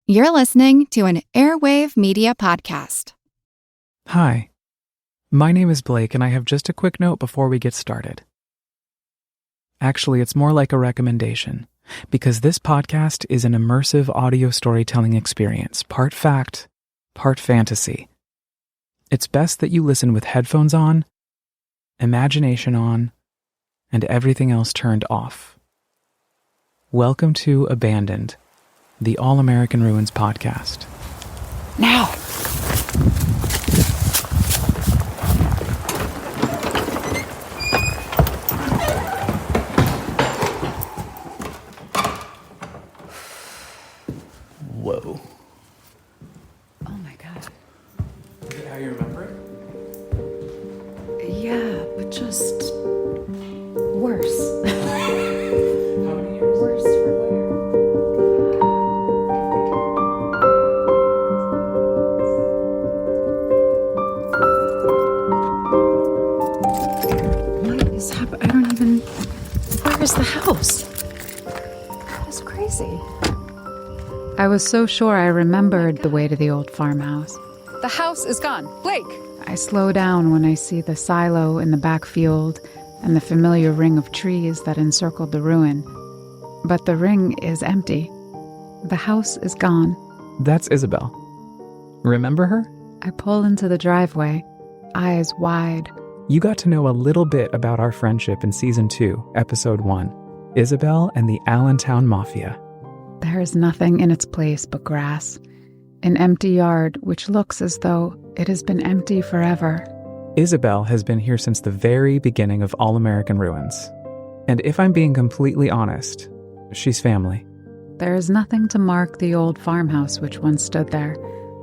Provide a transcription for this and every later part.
You're listening to an Airwave Media Podcast. Hi, my name is Blake, and I have just a quick note before we get started. Actually, it's more like a recommendation, because this podcast is an immersive audio storytelling experience, part fact, part fantasy. It's best that you listen with headphones on, imagination on, and everything else turned off. Welcome to Abandoned, the All-American Ruins podcast. Now! Whoa. Oh my God. Is that how you remember it? Yeah, but just worse. How many years? Worse for wear? What is happening? I don't even... Where is the house? That is crazy. I was so sure I remembered the way to the old farmhouse. The house is gone. Blake! I slow down when I see the silo in the back field and the familiar ring of trees that encircled the ruin. But the ring is empty. The house is gone. That's Isabel. Remember her? I pull into the driveway, eyes wide. You got to know a little bit about our friendship in Season 2, Episode 1, Isabel and the Allentown Mafia. There is nothing in its place but grass. An empty yard which looks as though it has been empty forever. Isabel has been here since the very beginning of All-American Ruins. And if I'm being completely honest, she's family. There is nothing to mark the old farmhouse which once stood there.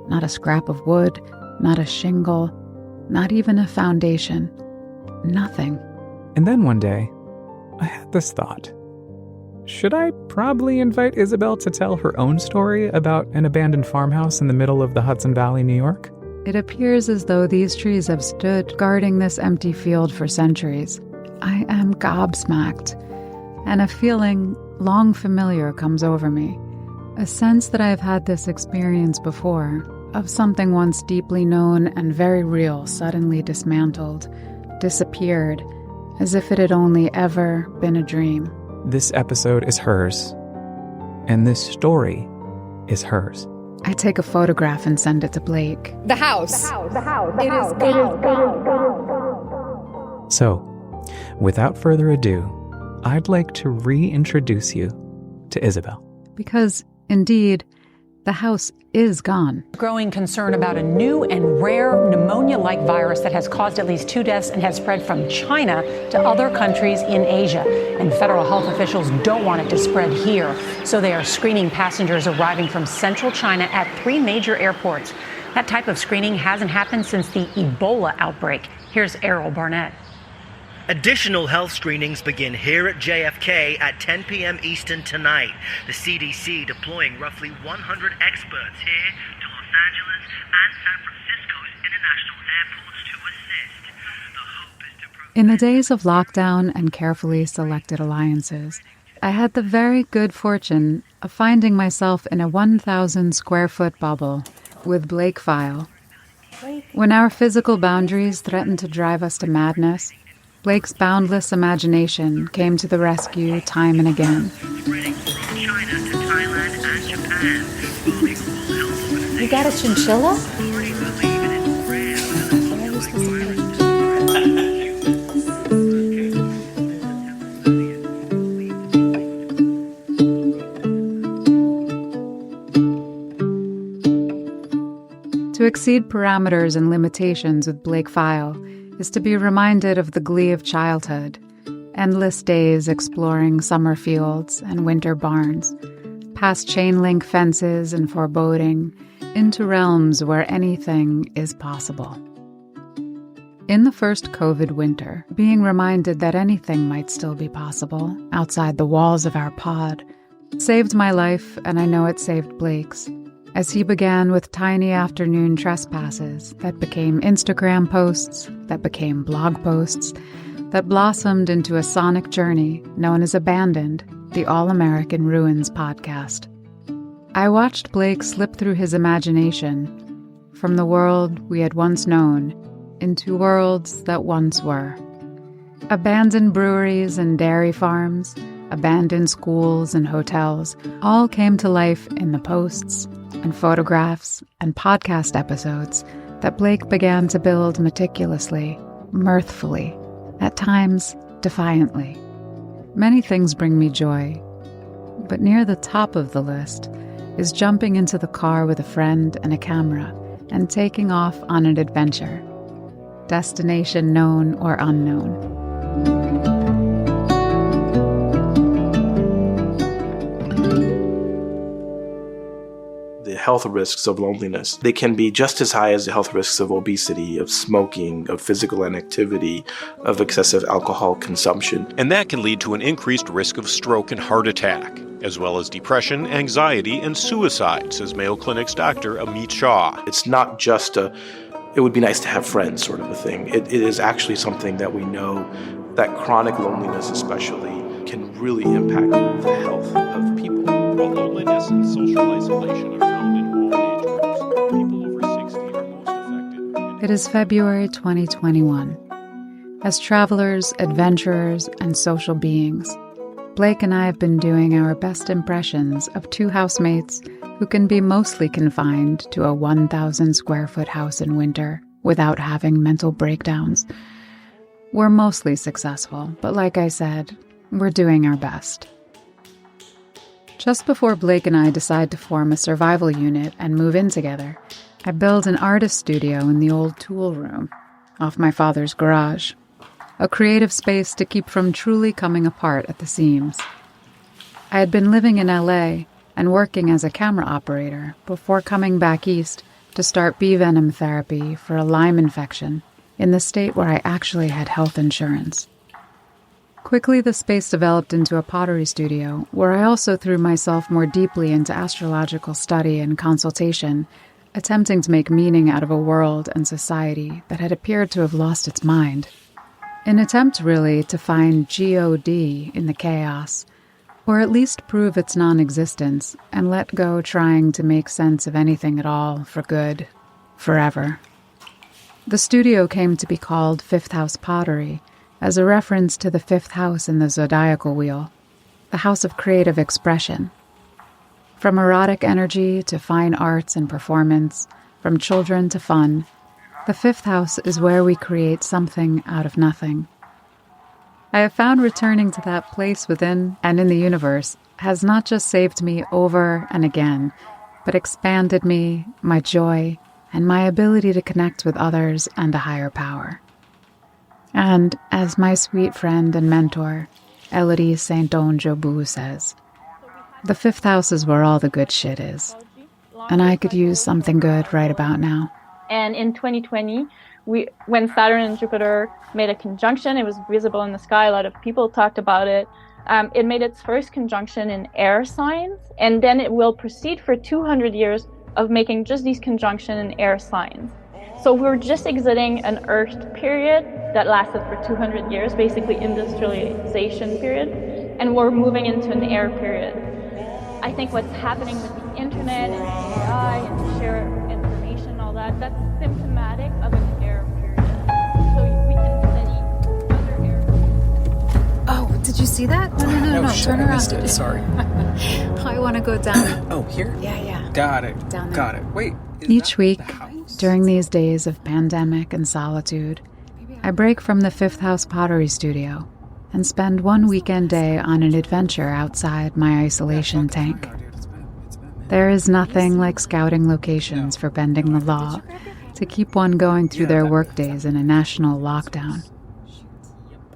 Not a scrap of wood, not a shingle, not even a foundation. Nothing. And then one day, I had this thought. Should I probably invite Isabel to tell her own story about an abandoned farmhouse in the middle of the Hudson Valley, New York? It appears as though these trees have stood guarding this empty field for centuries. I am gobsmacked, and a feeling long familiar comes over me. A sense that I have had this experience before, of something once deeply known and very real suddenly dismantled, disappeared, as if it had only ever been a dream. This episode is hers, and this story is hers. I take a photograph and send it to Blake. The house! It is gone. So, without further ado, I'd like to reintroduce you to Isabel. Because, indeed, the house is gone. Growing concern about a new and rare pneumonia-like virus that has caused at least 2 deaths and has spread from China to other countries in Asia. And federal health officials don't want it to spread here, so they are screening passengers arriving from central China at 3 major airports. That type of screening hasn't happened since the Ebola outbreak. Here's Errol Barnett. Additional health screenings begin here at JFK at 10 p.m. Eastern tonight. The CDC deploying roughly 100 experts here to Los Angeles and San Francisco's international airports to assist. The hope is to In the days of lockdown and carefully selected alliances, I had the very good fortune of finding myself in a 1,000 square foot bubble with Blake File. When our physical boundaries threatened to drive us to madness, Blake's boundless imagination came to the rescue time and again. spreading from China to Thailand and Japan. You got a chinchilla? To exceed parameters and limitations with Blake File is to be reminded of the glee of childhood, endless days exploring summer fields and winter barns, past chain-link fences and foreboding, into realms where anything is possible. In the first COVID winter, being reminded that anything might still be possible outside the walls of our pod saved my life, and I know it saved Blake's, as he began with tiny afternoon trespasses that became Instagram posts, that became blog posts, that blossomed into a sonic journey known as Abandoned, the All-American Ruins podcast. I watched Blake slip through his imagination from the world we had once known into worlds that once were. Abandoned breweries and dairy farms, abandoned schools and hotels, all came to life in the posts and photographs and podcast episodes that Blake began to build meticulously, mirthfully, at times defiantly. Many things bring me joy, but near the top of the list is jumping into the car with a friend and a camera and taking off on an adventure, destination known or unknown. The health risks of loneliness, they can be just as high as the health risks of obesity, of smoking, of physical inactivity, of excessive alcohol consumption. And that can lead to an increased risk of stroke and heart attack, as well as depression, anxiety, and suicide, says Mayo Clinic's Dr. Amit Shah. It's not just it would be nice to have friends sort of a thing. It is actually something that we know that chronic loneliness especially can really impact the health of people. While loneliness and social isolation are found in all age groups, people over 60 are most affected. It is February 2021. As travelers, adventurers, and social beings, Blake and I have been doing our best impressions of two housemates who can be mostly confined to a 1,000 square foot house in winter without having mental breakdowns. We're mostly successful, but like I said, we're doing our best. Just before Blake and I decide to form a survival unit and move in together, I build an artist studio in the old tool room off my father's garage, a creative space to keep from truly coming apart at the seams. I had been living in LA and working as a camera operator before coming back east to start bee venom therapy for a Lyme infection in the state where I actually had health insurance. Quickly, the space developed into a pottery studio where I also threw myself more deeply into astrological study and consultation, attempting to make meaning out of a world and society that had appeared to have lost its mind. An attempt, really, to find G-O-D in the chaos, or at least prove its non-existence and let go trying to make sense of anything at all for good, forever. The studio came to be called Fifth House Pottery, as a reference to the fifth house in the zodiacal wheel, the house of creative expression. From erotic energy to fine arts and performance, from children to fun, the fifth house is where we create something out of nothing. I have found returning to that place within and in the universe has not just saved me over and again, but expanded me, my joy, and my ability to connect with others and a higher power. And, as my sweet friend and mentor, Elodie Saint-Onge-Jobu says, the fifth house is where all the good shit is. And I could use something good right about now. And in 2020, when Saturn and Jupiter made a conjunction, it was visible in the sky, a lot of people talked about it. It made its first conjunction in air signs, and then it will proceed for 200 years of making just these conjunction in air signs. So we're just exiting an Earth period that lasted for 200 years, basically industrialization period, and we're moving into an air period. I think what's happening with the internet and AI and share information, all that, that's symptomatic of an air period. So we can study other air periods. Oh, did you see that? No, shit, turn I around. missed it. Sorry. I want to go down. Oh, here? Yeah. Got it. Down there. Got it. Wait. Each week, during these days of pandemic and solitude, I break from the Fifth House Pottery Studio and spend one weekend day on an adventure outside my isolation tank. There is nothing like scouting locations for bending the law to keep one going through their workdays in a national lockdown.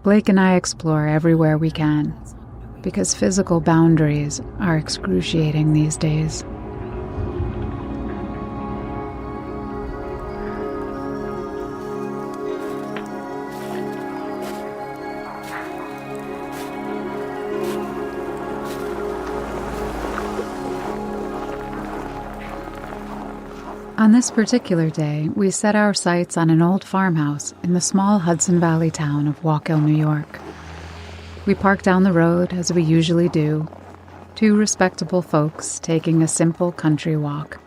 Blake and I explore everywhere we can, because physical boundaries are excruciating these days. On this particular day, we set our sights on an old farmhouse in the small Hudson Valley town of Wallkill, New York. We park down the road, as we usually do, Two respectable folks taking a simple country walk.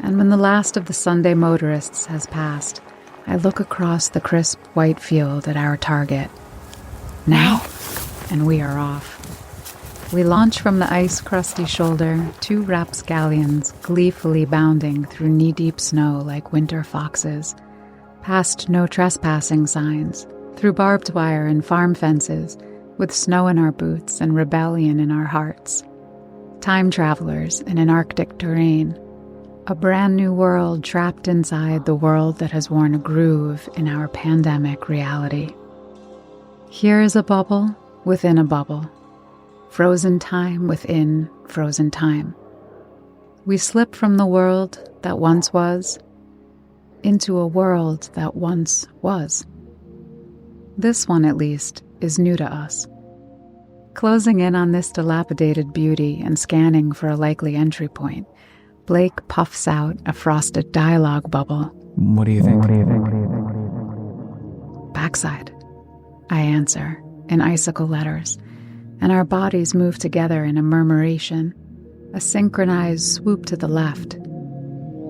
And when the last of the Sunday motorists has passed, I look across the crisp white field at our target. Now, and we are off. We launch from the ice-crusty shoulder, two rapscallions gleefully bounding through knee-deep snow like winter foxes, past no trespassing signs, through barbed wire and farm fences, with snow in our boots and rebellion in our hearts. Time travelers in an Arctic terrain. A brand new world trapped inside the world that has worn a groove in our pandemic reality. Here is a bubble within a bubble. Frozen time within frozen time. We slip from the world that once was into a world that once was. This one, at least, is new to us. Closing in on this dilapidated beauty and scanning for a likely entry point, Blake puffs out a frosted dialogue bubble. What do you think? Backside, I answer in icicle letters, and our bodies move together in a murmuration, a synchronized swoop to the left.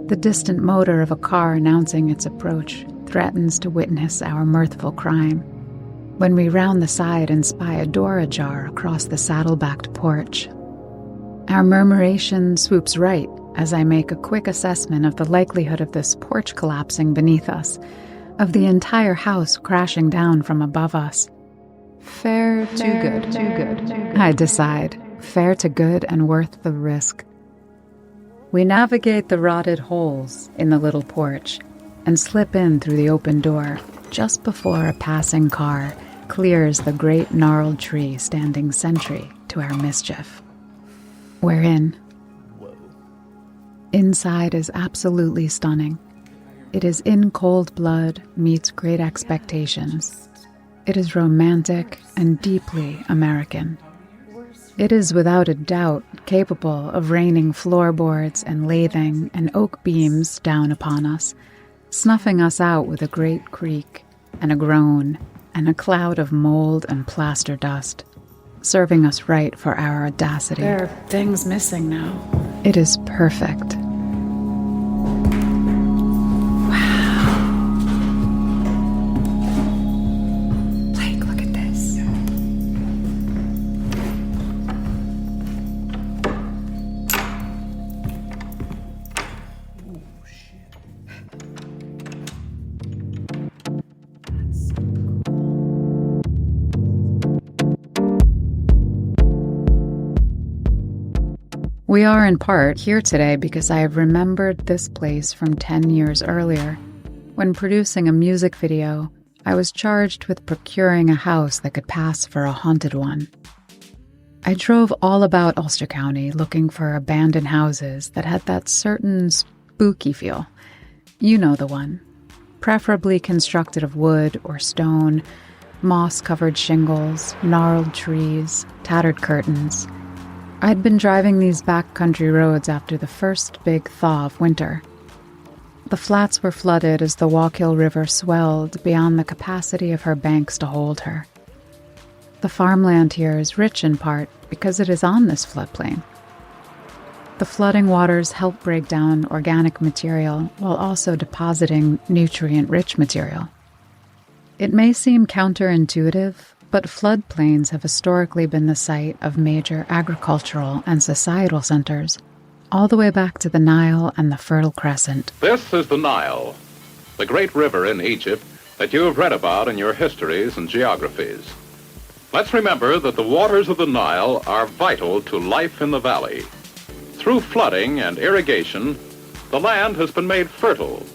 The distant motor of a car announcing its approach threatens to witness our mirthful crime. When we round the side and spy a door ajar across the saddle-backed porch. Our murmuration swoops right as I make a quick assessment of the likelihood of this porch collapsing beneath us, of the entire house crashing down from above us. Fair to good, I decide. Fair to good and worth the risk. We navigate the rotted holes in the little porch and slip in through the open door just before a passing car clears the great gnarled tree standing sentry to our mischief. We're in. Inside is absolutely stunning. It is in cold blood meets great expectations. It is romantic and deeply American. It is without a doubt capable of raining floorboards and lathing and oak beams down upon us, snuffing us out with a great creak and a groan and a cloud of mold and plaster dust, serving us right for our audacity. There are things missing now. It is perfect. We are in part here today because I have remembered this place from 10 years earlier. When producing a music video, I was charged with procuring a house that could pass for a haunted one. I drove all about Ulster County looking for abandoned houses that had that certain spooky feel. You know the one. Preferably constructed of wood or stone, moss-covered shingles, gnarled trees, tattered curtains. I'd been driving these backcountry roads after the first big thaw of winter. The flats were flooded as the Wallkill River swelled beyond the capacity of her banks to hold her. The farmland here is rich in part because it is on this floodplain. The flooding waters help break down organic material while also depositing nutrient-rich material. It may seem counterintuitive, but floodplains have historically been the site of major agricultural and societal centers, all the way back to the Nile and the Fertile Crescent. This is the Nile, the great river in Egypt that you have read about in your histories and geographies. Let's remember that the waters of the Nile are vital to life in the valley. Through flooding and irrigation, the land has been made fertile,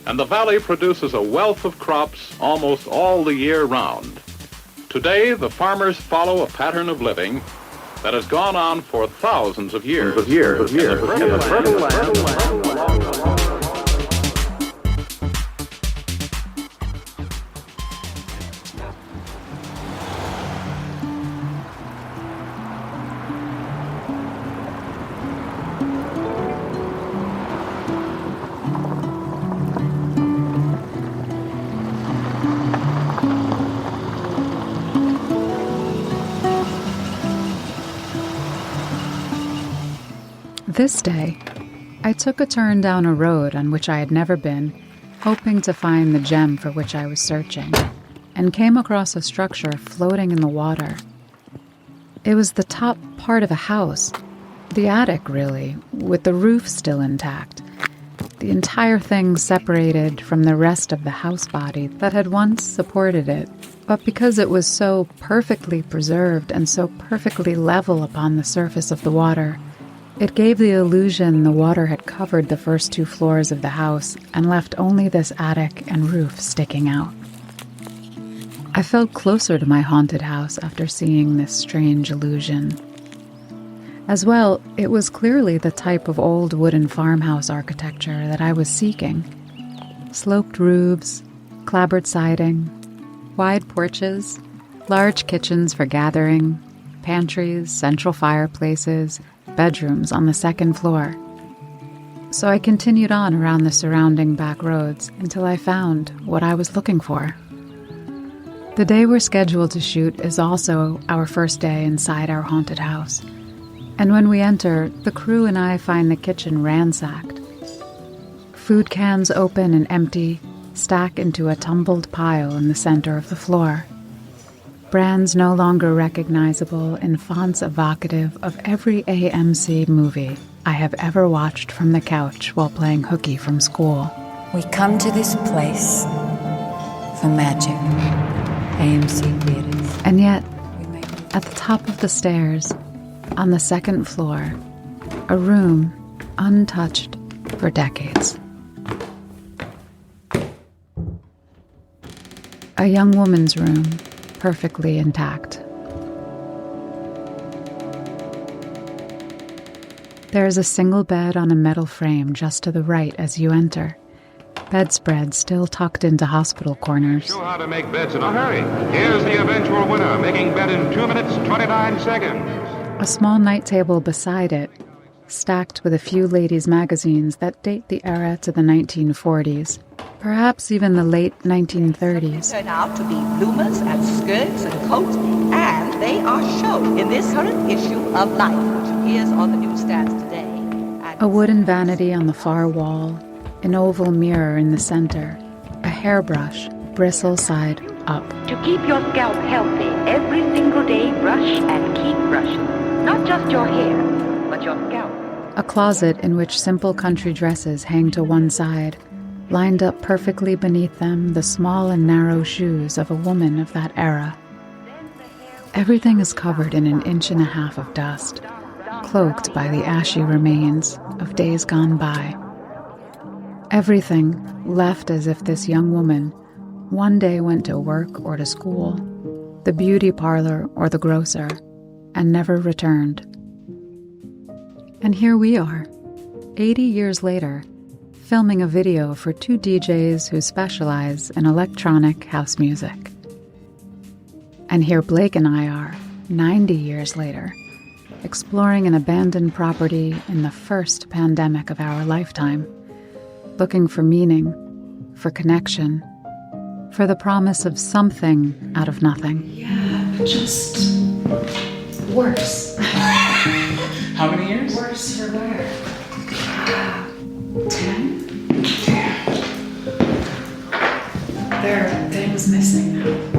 and the valley produces a wealth of crops almost all the year round. Today, the farmers follow a pattern of living that has gone on for thousands of years. This day, I took a turn down a road on which I had never been, hoping to find the gem for which I was searching, and came across a structure floating in the water. It was the top part of a house, the attic really, with the roof still intact. The entire thing separated from the rest of the house body that had once supported it, but because it was so perfectly preserved and so perfectly level upon the surface of the water, it gave the illusion the water had covered the first 2 floors of the house and left only this attic and roof sticking out. I felt closer to my haunted house after seeing this strange illusion. As well, it was clearly the type of old wooden farmhouse architecture that I was seeking. Sloped roofs, clapboard siding, wide porches, large kitchens for gathering, pantries, central fireplaces, bedrooms on the 2nd floor. So I continued on around the surrounding back roads until I found what I was looking for. The day we're scheduled to shoot is also our first day inside our haunted house. And when we enter, the crew and I find the kitchen ransacked. Food cans open and empty, stack into a tumbled pile in the center of the floor. Brands no longer recognizable in fonts evocative of every AMC movie I have ever watched from the couch while playing hooky from school. We come to this place for magic. AMC theaters. And yet, at the top of the stairs, on the 2nd floor, a room untouched for decades. A young woman's room, perfectly intact. There is a single bed on a metal frame just to the right as you enter. Bedspread still tucked into hospital corners. Show how to make beds in a hurry. Here's the eventual winner, making bed in 2 minutes, 29 seconds. A small night table beside it, stacked with a few ladies' magazines that date the era to the 1940s, perhaps even the late 1930s. Turn out to be bloomers and skirts and coats, and they are shown in this current issue of Life, which appears on the newsstands today. A wooden vanity on the far wall, an oval mirror in the center, a hairbrush, bristle side up. To keep your scalp healthy, every single day brush and keep brushing. Not just your hair, but your scalp. A closet in which simple country dresses hang to one side, lined up perfectly beneath them the small and narrow shoes of a woman of that era. Everything is covered in an 1.5 inches of dust, cloaked by the ashy remains of days gone by. Everything left as if this young woman one day went to work or to school, the beauty parlor or the grocer, and never returned. And here we are, 80 years later, filming a video for 2 DJs who specialize in electronic house music. And here Blake and I are, 90 years later, exploring an abandoned property in the first pandemic of our lifetime, looking for meaning, for connection, for the promise of something out of nothing. Yeah, just worse. How many years? Worse for wear. 10? There are things missing now.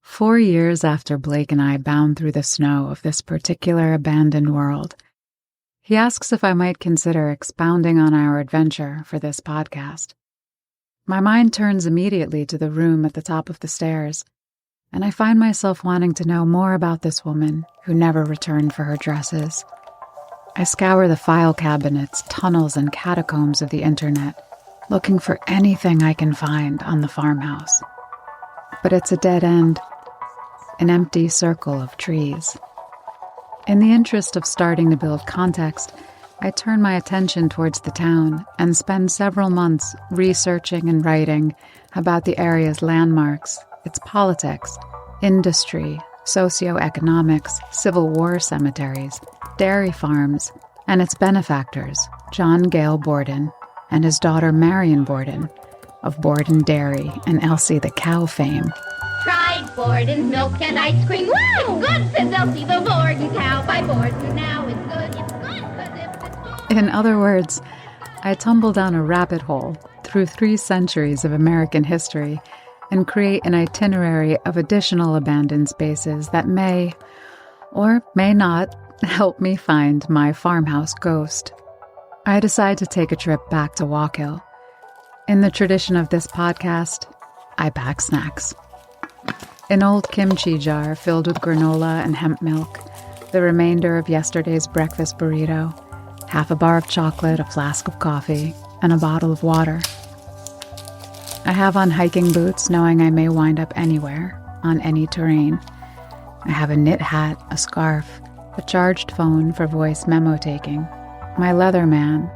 4 years after Blake and I bound through the snow of this particular abandoned world, he asks if I might consider expounding on our adventure for this podcast. My mind turns immediately to the room at the top of the stairs, and I find myself wanting to know more about this woman who never returned for her dresses. I scour the file cabinets, tunnels, and catacombs of the internet, looking for anything I can find on the farmhouse. But it's a dead end, an empty circle of trees. In the interest of starting to build context, I turn my attention towards the town and spend several months researching and writing about the area's landmarks, its politics, industry, socioeconomics, Civil War cemeteries, dairy farms, and its benefactors, John Gale Borden, and his daughter Marion Borden, of Borden Dairy and Elsie the Cow fame. Tried Borden's milk and ice cream. Woo! Good, says Elsie the Borden cow. By Borden now it's good. It's good, 'cause if it's... In other words, I tumble down a rabbit hole through 3 centuries of American history and create an itinerary of additional abandoned spaces that may, or may not, help me find my farmhouse ghost. I decide to take a trip back to Wallkill. In the tradition of this podcast, I pack snacks. An old kimchi jar filled with granola and hemp milk, the remainder of yesterday's breakfast burrito, half a bar of chocolate, a flask of coffee, and a bottle of water. I have on hiking boots, knowing I may wind up anywhere, on any terrain. I have a knit hat, a scarf, a charged phone for voice memo taking, my leather man,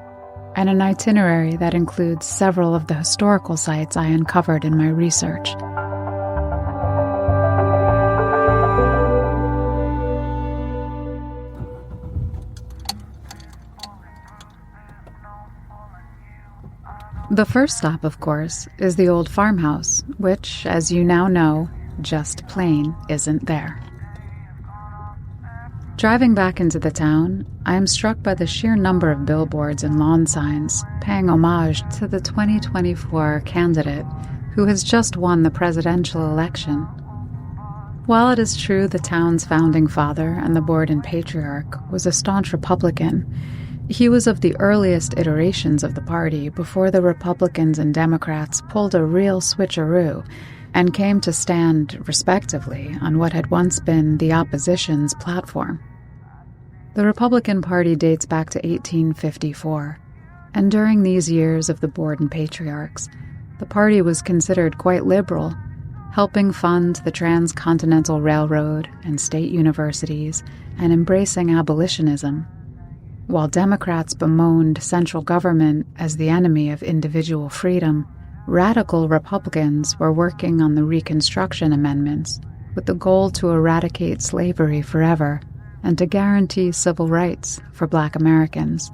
and an itinerary that includes several of the historical sites I uncovered in my research. The first stop, of course, is the old farmhouse, which, as you now know, just plain isn't there. Driving back into the town, I am struck by the sheer number of billboards and lawn signs paying homage to the 2024 candidate who has just won the presidential election. While it is true the town's founding father and the Borden patriarch was a staunch Republican, he was of the earliest iterations of the party before the Republicans and Democrats pulled a real switcheroo and came to stand, respectively, on what had once been the opposition's platform. The Republican Party dates back to 1854, and during these years of the Borden patriarchs, the party was considered quite liberal, helping fund the Transcontinental Railroad and state universities and embracing abolitionism. While Democrats bemoaned central government as the enemy of individual freedom, radical Republicans were working on the Reconstruction Amendments with the goal to eradicate slavery forever and to guarantee civil rights for Black Americans.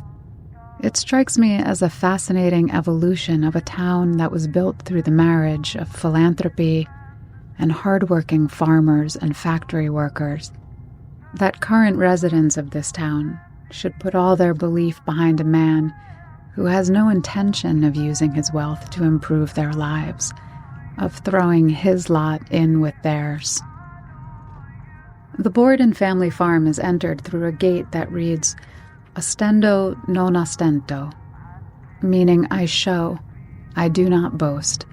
It strikes me as a fascinating evolution of a town that was built through the marriage of philanthropy and hardworking farmers and factory workers, that current residents of this town should put all their belief behind a man who has no intention of using his wealth to improve their lives, of throwing his lot in with theirs. The Borden family farm is entered through a gate that reads, Ostendo non ostento, meaning I show, I do not boast.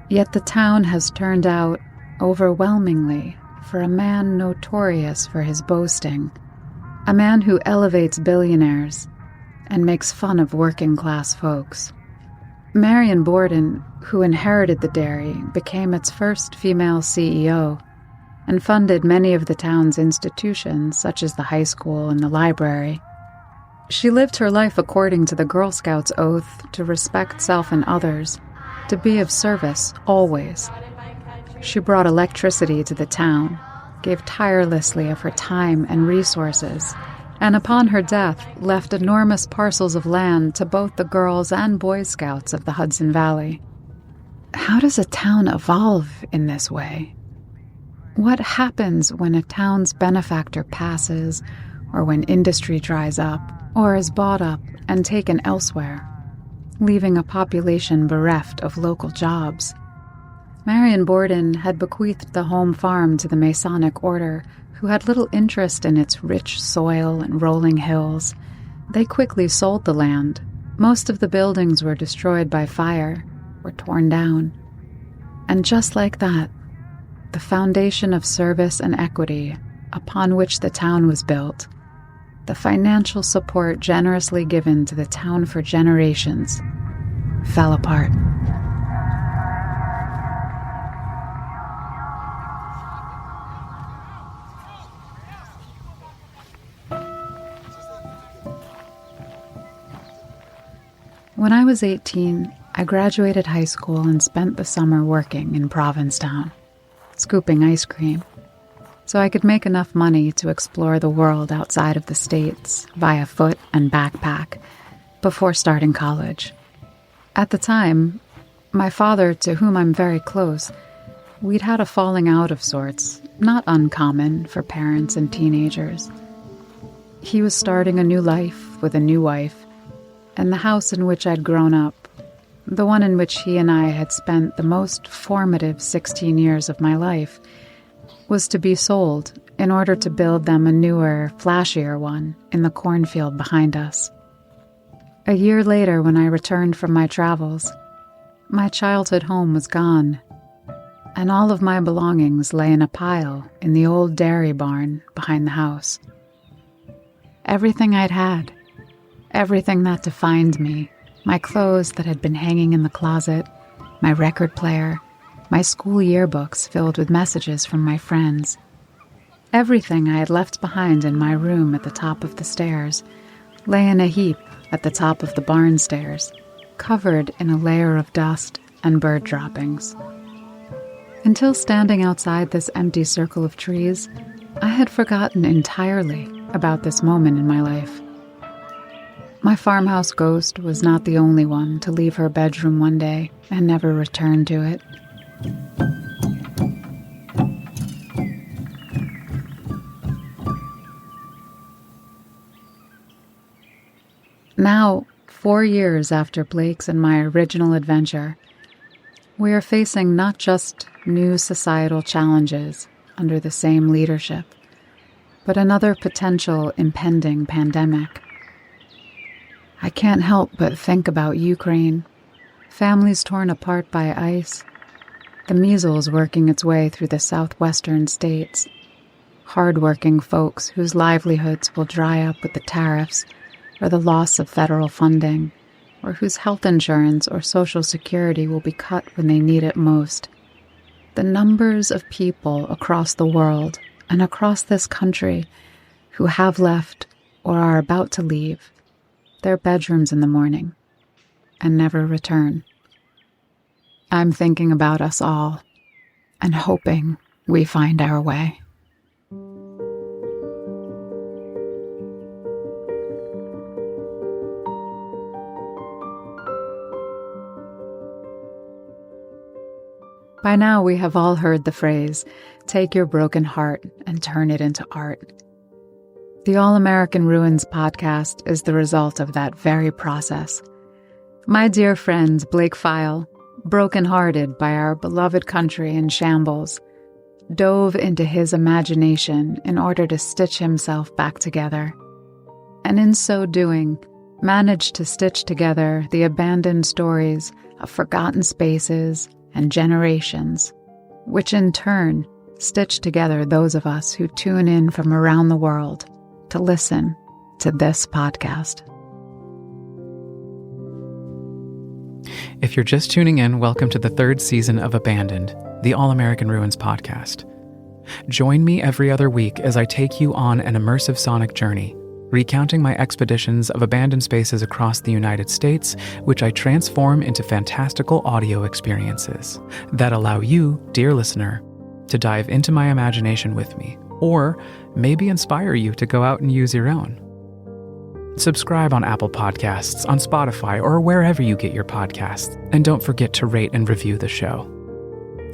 Yet the town has turned out, overwhelmingly, for a man notorious for his boasting, a man who elevates billionaires and makes fun of working-class folks. Marion Borden, who inherited the dairy, became its first female CEO and funded many of the town's institutions, such as the high school and the library. She lived her life according to the Girl Scouts' oath to respect self and others, to be of service always. She brought electricity to the town, gave tirelessly of her time and resources, and upon her death left enormous parcels of land to both the Girls and Boy Scouts of the Hudson Valley. How does a town evolve in this way? What happens when a town's benefactor passes, or when industry dries up, or is bought up and taken elsewhere, leaving a population bereft of local jobs? Marion Borden had bequeathed the home farm to the Masonic Order, who had little interest in its rich soil and rolling hills. They quickly sold the land. Most of the buildings were destroyed by fire, were torn down. And just like that, the foundation of service and equity upon which the town was built, the financial support generously given to the town for generations, fell apart. When I was 18, I graduated high school and spent the summer working in Provincetown, scooping ice cream, so I could make enough money to explore the world outside of the States via foot and backpack, before starting college. At the time, my father, to whom I'm very close, we'd had a falling out of sorts, not uncommon for parents and teenagers. He was starting a new life with a new wife, and the house in which I'd grown up, the one in which he and I had spent the most formative 16 years of my life, was to be sold in order to build them a newer, flashier one in the cornfield behind us. A year later, when I returned from my travels, my childhood home was gone, and all of my belongings lay in a pile in the old dairy barn behind the house. Everything I'd had, everything that defined me, my clothes that had been hanging in the closet, my record player, my school yearbooks filled with messages from my friends, everything I had left behind in my room at the top of the stairs lay in a heap at the top of the barn stairs, covered in a layer of dust and bird droppings. Until standing outside this empty circle of trees, I had forgotten entirely about this moment in my life. My farmhouse ghost was not the only one to leave her bedroom one day and never return to it. Now, 4 years after Blake's and my original adventure, we are facing not just new societal challenges under the same leadership, but another potential impending pandemic. I can't help but think about Ukraine, families torn apart by ice, the measles working its way through the southwestern states, hard-working folks whose livelihoods will dry up with the tariffs or the loss of federal funding, or whose health insurance or social security will be cut when they need it most. The numbers of people across the world and across this country who have left or are about to leave their bedrooms in the morning and never return. I'm thinking about us all and hoping we find our way. By now, we have all heard the phrase, "Take your broken heart and turn it into art." The All-American Ruins podcast is the result of that very process. My dear friend Blake File, broken-hearted by our beloved country in shambles, dove into his imagination in order to stitch himself back together, and in so doing, managed to stitch together the abandoned stories of forgotten spaces and generations, which in turn stitch together those of us who tune in from around the world to listen to this podcast. If you're just tuning in, welcome to the 3rd season of Abandoned, the All-American Ruins podcast. Join me every other week as I take you on an immersive sonic journey, recounting my expeditions of abandoned spaces across the United States, which I transform into fantastical audio experiences that allow you, dear listener, to dive into my imagination with me, or maybe inspire you to go out and use your own. Subscribe on Apple Podcasts, on Spotify, or wherever you get your podcasts, and don't forget to rate and review the show.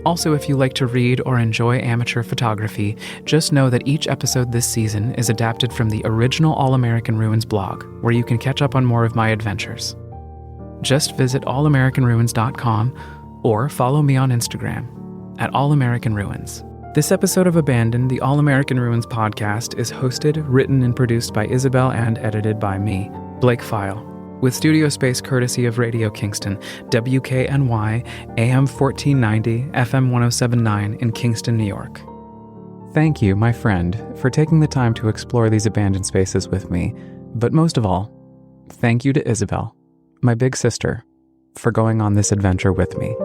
Also, if you like to read or enjoy amateur photography, just know that each episode this season is adapted from the original All-American Ruins blog, where you can catch up on more of my adventures. Just visit allamericanruins.com or follow me on Instagram at allamericanruins. This episode of Abandoned, the All-American Ruins podcast, is hosted, written, and produced by Isabel and edited by me, Blake File, with studio space courtesy of Radio Kingston, WKNY, AM 1490, FM 1079 in Kingston, New York. Thank you, my friend, for taking the time to explore these abandoned spaces with me. But most of all, thank you to Isabel, my big sister, for going on this adventure with me.